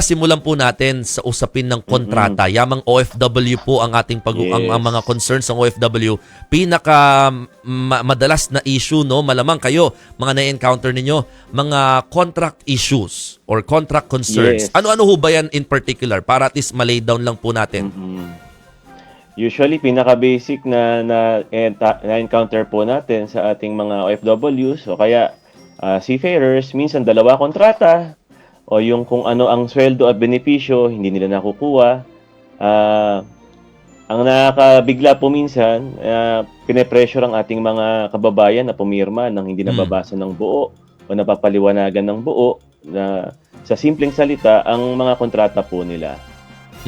Simulan po natin sa usapin ng kontrata. Yamang OFW po ang ating ang mga concerns ng OFW. Pinaka madalas na issue, no, malamang kayo mga na-encounter ninyo, mga contract issues or contract concerns. Yes. Ano-ano ho ba yan in particular para at least malay down lang po natin? Usually, pinaka-basic na-encounter po natin sa ating mga OFWs o kaya seafarers, minsan dalawa kontrata o yung kung ano ang sweldo at benepisyo, hindi nila nakukuha. Ang nakakabigla po minsan, pine-pressure ang ating mga kababayan na pumirma nang hindi nababasa ng buo o napapaliwanagan ng buo na sa simpleng salita, ang mga kontrata po nila.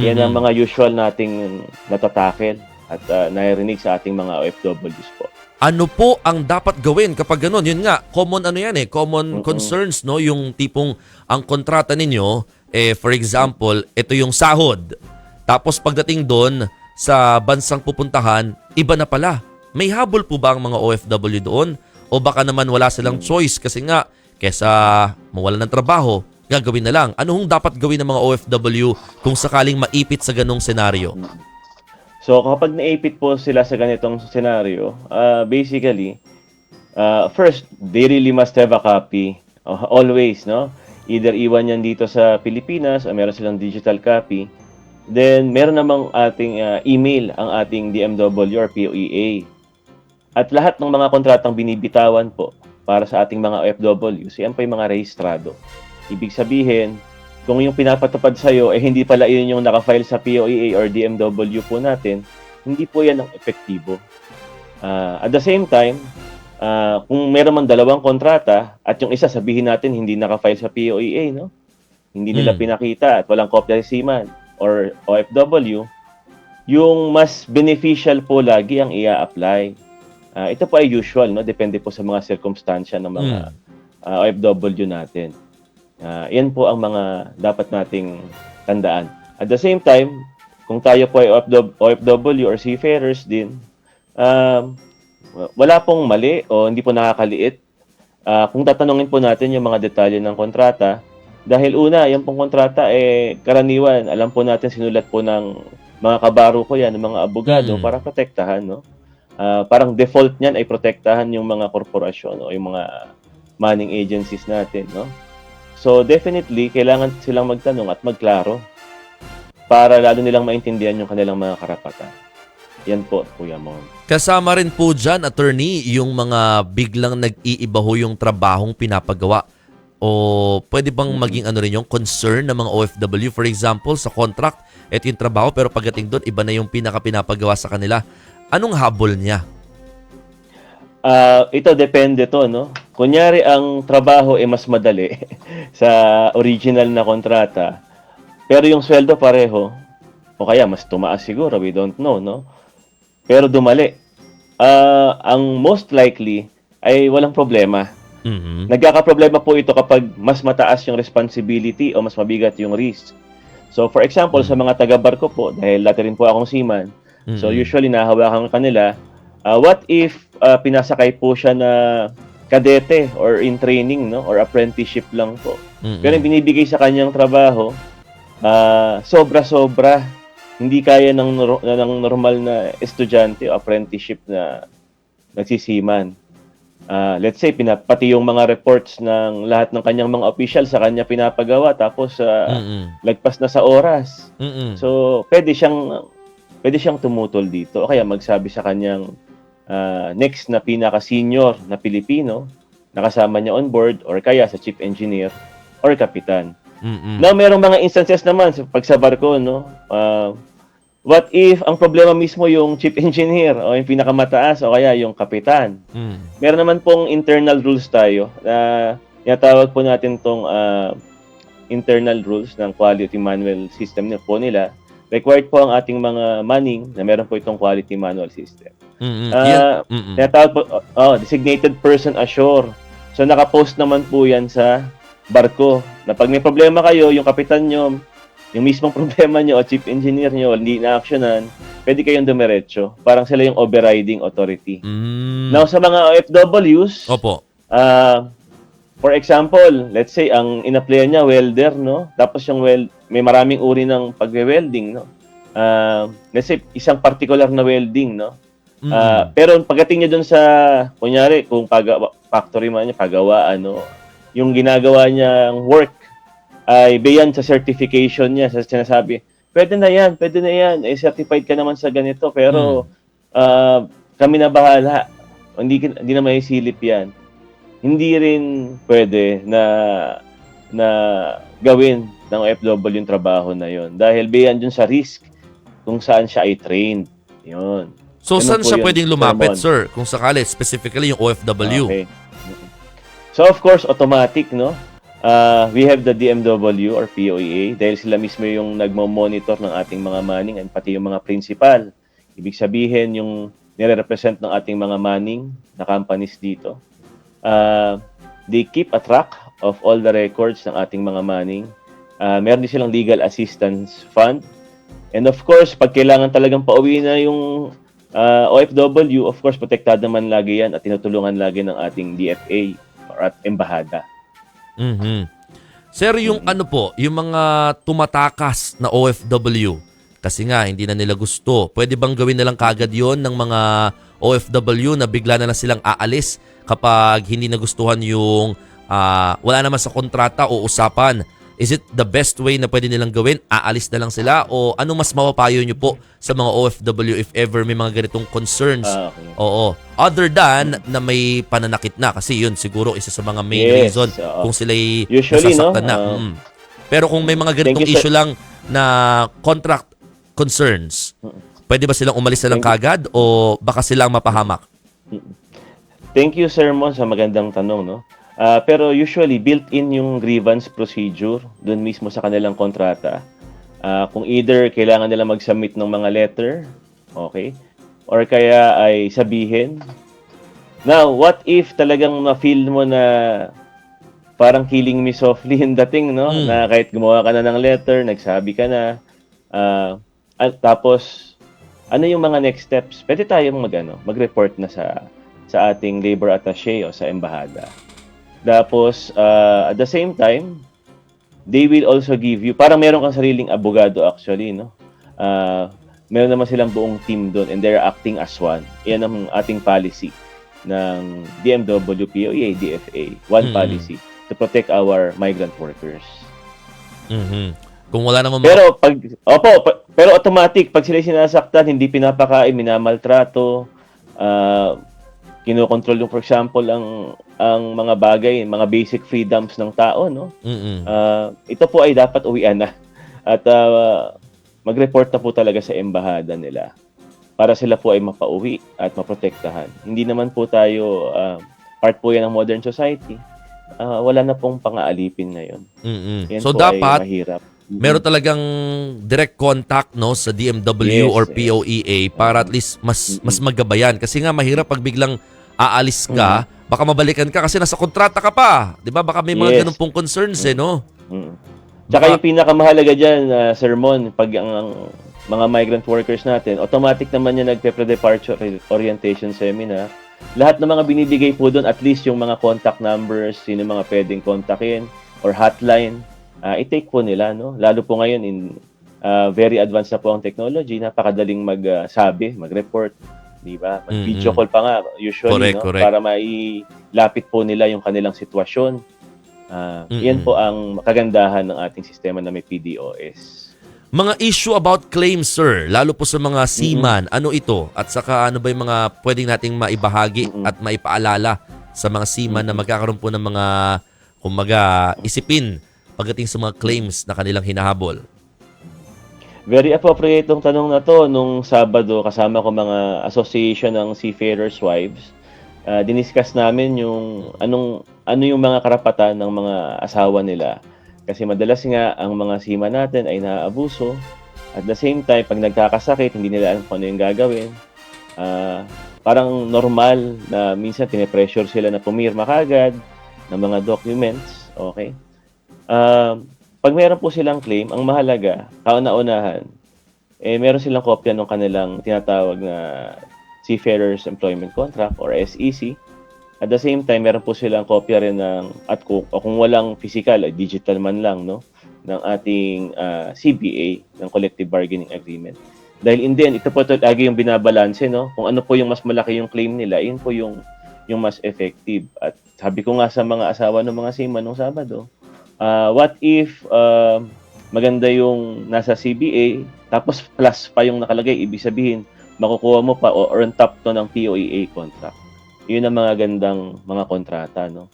Yan ang mga usual nating natatakel at naririnig sa ating mga OFWs po. Ano po ang dapat gawin kapag gano'n? Yun nga, common ano yan common concerns, no? Yung tipong ang kontrata ninyo, for example, ito yung sahod. Tapos pagdating doon sa bansang pupuntahan, iba na pala. May habol po ba ang mga OFW doon? O baka naman wala silang choice kasi nga, kesa mawalan ng trabaho, gagawin na lang. Ano hong dapat gawin ng mga OFW kung sakaling maipit sa ganong senaryo? So kapag naipit po sila sa ganitong senaryo, basically, first, they really must have a copy. Always, no? Either iwan yan dito sa Pilipinas o meron silang digital copy. Then, meron namang ating email ang ating DMW or POEA. At lahat ng mga kontratang binibitawan po para sa ating mga OFWs, yan po yung mga rehistrado. Ibig sabihin, kung yung pinapatupad sa'yo, hindi pala yun yung nakafile sa POEA or DMW po natin, hindi po yan ang epektibo. At the same time, kung meron man dalawang kontrata, at yung isa sabihin natin hindi nakafile sa POEA, no? Hindi nila pinakita at walang kopya si Seaman or OFW, yung mas beneficial po lagi ang ia-apply. Ito po ay usual, no? Depende po sa mga circumstansya ng mga OFW natin. Yan po ang mga dapat nating tandaan. At the same time, kung tayo po ay OFW or seafarers din, wala pong mali o hindi po nakakaliit. Kung tatanungin po natin yung mga detalye ng kontrata, dahil una, yung pong kontrata, karaniwan, alam po natin, sinulat po ng mga kabaro ko yan, ng mga abogado, para protektahan, no? Parang default niyan ay protektahan yung mga korporasyon o yung mga manning agencies natin, no? So definitely, kailangan silang magtanong at magklaro para lalo nilang maintindihan yung kanilang mga karapatan. Yan po, Kuya Mon. Kasama rin po dyan, attorney, yung mga biglang nag-iiba ho yung trabahong pinapagawa. O pwede bang maging ano rin yung concern ng mga OFW? For example, sa contract, ito yung trabaho pero pagdating doon, iba na yung pinapagawa sa kanila. Anong habol niya? Ito depende to, no? Kunyari ang trabaho ay mas madali sa original na kontrata, pero yung sweldo pareho, o kaya mas tumaas siguro, we don't know, no? Pero dumali. Ang most likely ay walang problema. Nagkakaproblema po ito kapag mas mataas yung responsibility o mas mabigat yung risk. So for example, sa mga taga-barko po, dahil dati rin po akong seaman, so usually nahawakan kanila, what if pinasakay po siya na kadete or in training, no, or apprenticeship lang po. Pero yung binibigay sa kanyang trabaho, sobra-sobra, hindi kaya ng normal na estudyante o apprenticeship na nagsisiman. Let's say, pati yung mga reports ng lahat ng kanyang mga official sa kanya pinapagawa, tapos lagpas na sa oras. So, pwede siyang tumutol dito. O kaya magsabi sa kanyang next na pinaka-senior na Pilipino na kasama niya on board or kaya sa chief engineer or kapitan. Now, merong mga instances naman pag sa barko, no? What if ang problema mismo yung chief engineer o yung pinakamataas o kaya yung kapitan? Meron naman pong internal rules tayo na tinatawag po natin tong internal rules ng quality manual system po nila. Required po ang ating mga manning na meron po itong quality manual system. Tinatawag po, designated person assure. So nakapost naman po yan sa barko na pag may problema kayo, yung kapitan nyo, yung mismong problema nyo o chief engineer nyo, hindi na-actionan, pwede kayong dumiretso. Parang sila yung overriding authority. Now, sa mga OFWs, for example, let's say, ang in-applyan niya, welder, no? Tapos yung may maraming uri ng pagwe-welding, no? Let's say, isang particular na welding, no? Pero pagdating niya doon sa, kunyari, kung factory man niya, pagawaan, no? Yung ginagawa niyang work ay beyond sa certification niya, sa sinasabi, pwede na yan, certified ka naman sa ganito, pero kami na bahala. Hindi na maisilip yan. Hindi rin pwede na gawin ng OFW yung trabaho na yon dahil beyond dun sa risk kung saan siya ay trained. Yun. So, Ganun saan po siya yun, pwedeng lumapit, Sermon. sir? Kung sakali, specifically yung OFW. Okay. So, of course, automatic, no? We have the DMW or POEA dahil sila mismo yung nagmo-monitor ng ating mga manning and pati yung mga principal. Ibig sabihin, yung nire-represent ng ating mga manning na companies dito. They keep a track of all the records ng ating mga manning. Meron din silang legal assistance fund. And of course, pag kailangan talagang pauwi na yung OFW, of course, protektado naman lagi yan at tinutulungan lagi ng ating DFA or at embahada. Sir, yung ano po, yung mga tumatakas na OFW, kasi nga hindi na nila gusto, pwede bang gawin na lang kagad yon ng mga OFW na bigla na lang silang aalis kapag hindi nagustuhan yung wala naman sa kontrata o usapan? Is it the best way na pwede nilang gawin? Aalis na lang sila? O ano mas mapapayo nyo po sa mga OFW if ever may mga ganitong concerns? Okay. Oo. Other than na may pananakit na. Kasi yun siguro isa sa mga main Yes, reason oo. kung sila'y Usually, nasasaktan no? na. Pero kung may mga ganitong Thank you, sir. issue lang na contract concerns, pwede ba silang umalis na lang kagad o baka silang mapahamak? Thank you, Sir Mon, sa magandang tanong, no? Pero usually, built-in yung grievance procedure dun mismo sa kanilang kontrata. Kung either kailangan nila mag-submit ng mga letter, okay? Or kaya ay sabihin. Now, what if talagang na-feel mo na parang killing me softly yung dating, no? Na kahit gumawa ka na ng letter, nagsabi ka na, at tapos, ano yung mga next steps? Pwede tayong mag-report na sa ating labor attaché o sa embahada. Tapos, at the same time, they will also give you, parang meron kang sariling abogado actually, no? Meron naman silang buong team doon and they're acting as one. Yan ang ating policy ng DMW, POEA, DFA. One policy to protect our migrant workers. Kung wala naman Pero pero automatic, pag sila sinasaktan, hindi pinapakain, minamaltrato, kinokontrol yung, for example, ang mga bagay, mga basic freedoms ng tao, no? Ito po ay dapat uwian na. At mag-report na po talaga sa embahada nila para sila po ay mapauwi at maprotektahan. Hindi naman po tayo, part po yan ng modern society. Wala na pong pang-aalipin ngayon. Yan So po dapat ay mahirap. meron talagang direct contact no sa DMW Yes, or POEA para at least mas magabayan kasi nga mahirap pag biglang aalis ka, baka mabalikan ka kasi nasa kontrata ka pa, 'di ba? Baka may mga ganun pong concerns no. Tsaka yung pinakamahalaga diyan, Sermon, pag ang mga migrant workers natin, automatic naman yung nagpe-pre-departure orientation seminar. Lahat ng mga binibigay po doon, at least yung mga contact numbers, sino mga pwedeng kontakin or hotline, i-take po nila, no? Lalo po ngayon very advanced na po ang technology, napakadaling magsabi, mag-report, di ba? Mag-video call pa nga usually, Correct. para mailapit po nila yung kanilang sitwasyon. Yan po ang kagandahan ng ating sistema na may PDOS. Mga issue about claims, sir, lalo po sa mga seaman, ano ito? At saka ano ba yung mga pwedeng nating maibahagi at maipaalala sa mga seaman na magkakaroon po ng mga, kumbaga, isipin pagdating sa mga claims na kanilang hinahabol? Very appropriate tong tanong na to. Nung Sabado, kasama ko mga association ng seafarers' wives, diniscuss namin yung ano yung mga karapatan ng mga asawa nila. Kasi madalas nga, ang mga seaman natin ay naaabuso. At the same time, pag nagkakasakit, hindi nila alam kung ano yung gagawin. Parang normal na minsan pinipressure sila na pumirma kagad ng mga documents. Okay? Pag meron po silang claim, ang mahalaga, kauna-unahan, meron silang kopya ng kanilang tinatawag na Seafarers Employment Contract or SEC. At the same time, meron po silang kopya rin ng, kung walang physical, digital man lang, no? ng ating CBA, ng Collective Bargaining Agreement. Dahil in the end, ito po lagi yung binabalanse, no? Kung ano po yung mas malaki yung claim nila, yun po yung mas effective. At sabi ko nga sa mga asawa ng mga seaman nung Sabado, what if maganda yung nasa CBA, tapos plus pa yung nakalagay, ibig sabihin, makukuha mo pa or on top to ng POEA contract. Yun ang mga gandang mga kontrata, no?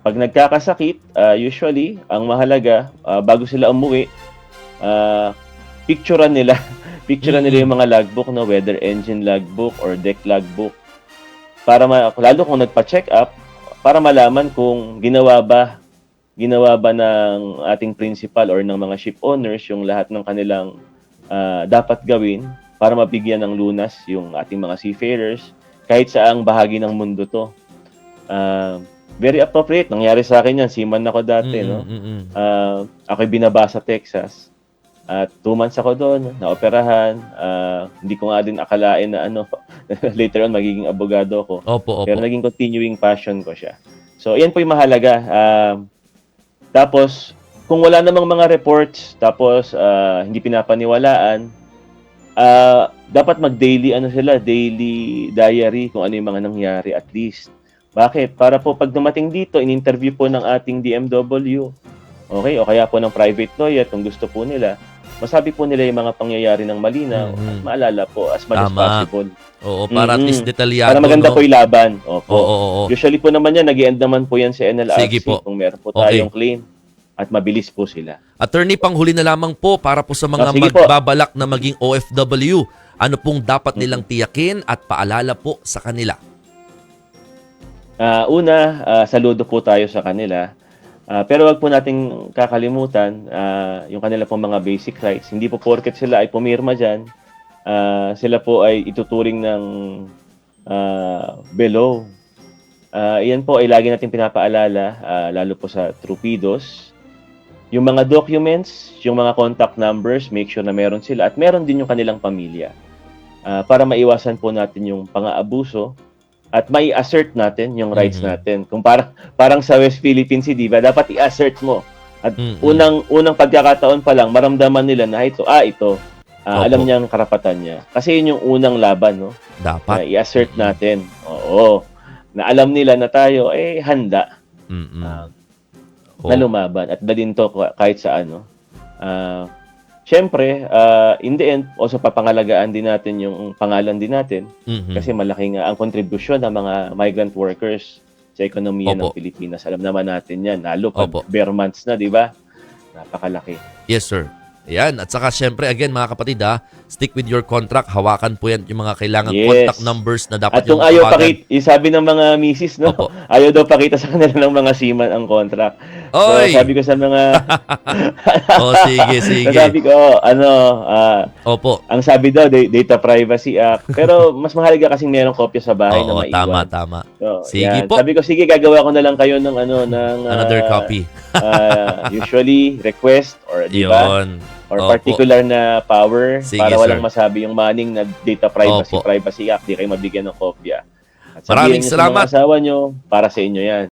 Pag nagkakasakit, usually, ang mahalaga, bago sila umuwi, picturean nila yung mga logbook, no, whether engine logbook or deck logbook, para lalo kung nagpa-check up, para malaman kung ginawa ba ng ating principal or ng mga ship owners yung lahat ng kanilang dapat gawin para mabigyan ng lunas yung ating mga seafarers kahit saang bahagi ng mundo to. Very appropriate. Nangyari sa akin yan. Seaman ako dati, no? Ako'y binaba sa Texas. At 2 months ako doon, naoperahan. Hindi ko nga din akalain na later on magiging abogado ko. Opo. Pero naging continuing passion ko siya. So, yan po yung mahalaga. Tapos, kung wala namang mga reports, tapos hindi pinapaniwalaan, dapat mag-daily daily diary kung ano yung mga nangyari at least. Bakit? Para po pag dumating dito, in-interview po ng ating DMW, okay, o kaya po ng private lawyer kung gusto po nila, masabi po nila yung mga pangyayari ng malinaw at maalala po as much as possible. Oo, para at least detalyado. Para maganda po yung laban. Opo. Oo. Usually po naman yan, nag-i-end naman po yan sa NLRC Sige po. kung meron po tayong claim at mabilis po sila. Attorney, panghuli na lamang po para po sa mga Sige po. magbabalak na maging OFW, ano pong dapat nilang tiyakin at paalala po sa kanila? Una, saludo po tayo sa kanila. Pero wag po nating kakalimutan yung kanila pong mga basic rights. Hindi po porket sila ay pumirma dyan, sila po ay ituturing ng below. Iyan po ay lagi natin pinapaalala, lalo po sa Trupidos. Yung mga documents, yung mga contact numbers, make sure na meron sila at meron din yung kanilang pamilya. Para maiwasan po natin yung pang-aabuso at mai-assert natin yung rights natin. Kung parang sa West Philippine Sea, di ba? Dapat i-assert mo. At unang pagkakataon pa lang, maramdaman nila na ito. Alam niya ang karapatan niya. Kasi yun yung unang laban, no? Dapat. I-assert natin. Oo. Na alam nila na tayo, handa na lumaban. At dalhin to kahit saan, no? Siyempre, in the end, also papangalagaan din natin yung pangalan din natin kasi malaking ang kontribusyon ng mga migrant workers sa ekonomiya ng Pilipinas. Alam naman natin yan, lalo pag bare months na, di ba? Napakalaki. Yes, sir. Ayan. At saka, syempre, again, mga kapatid, stick with your contract. Hawakan po yan yung mga kailangan contact numbers na dapat at kung ayaw sabi ng mga misis, no? Ayaw daw pakita sa kanila ng mga seaman ang contract. Oy! So, sabi ko sa mga... sige. Sabi ko, ang sabi daw, Data Privacy Act. Pero mas mahalaga kasing merong kopya sa bahay na maiwan. Tama. So, Sige po. Sabi ko, sige, gagawa ko na lang kayo ng another copy. Usually, request or, di ba? Or particular na power para walang masabi yung maning na Data Privacy Act, di kayo mabigyan ng kopya. At Maraming salamat. Sa mga asawa nyo, para sa inyo yan.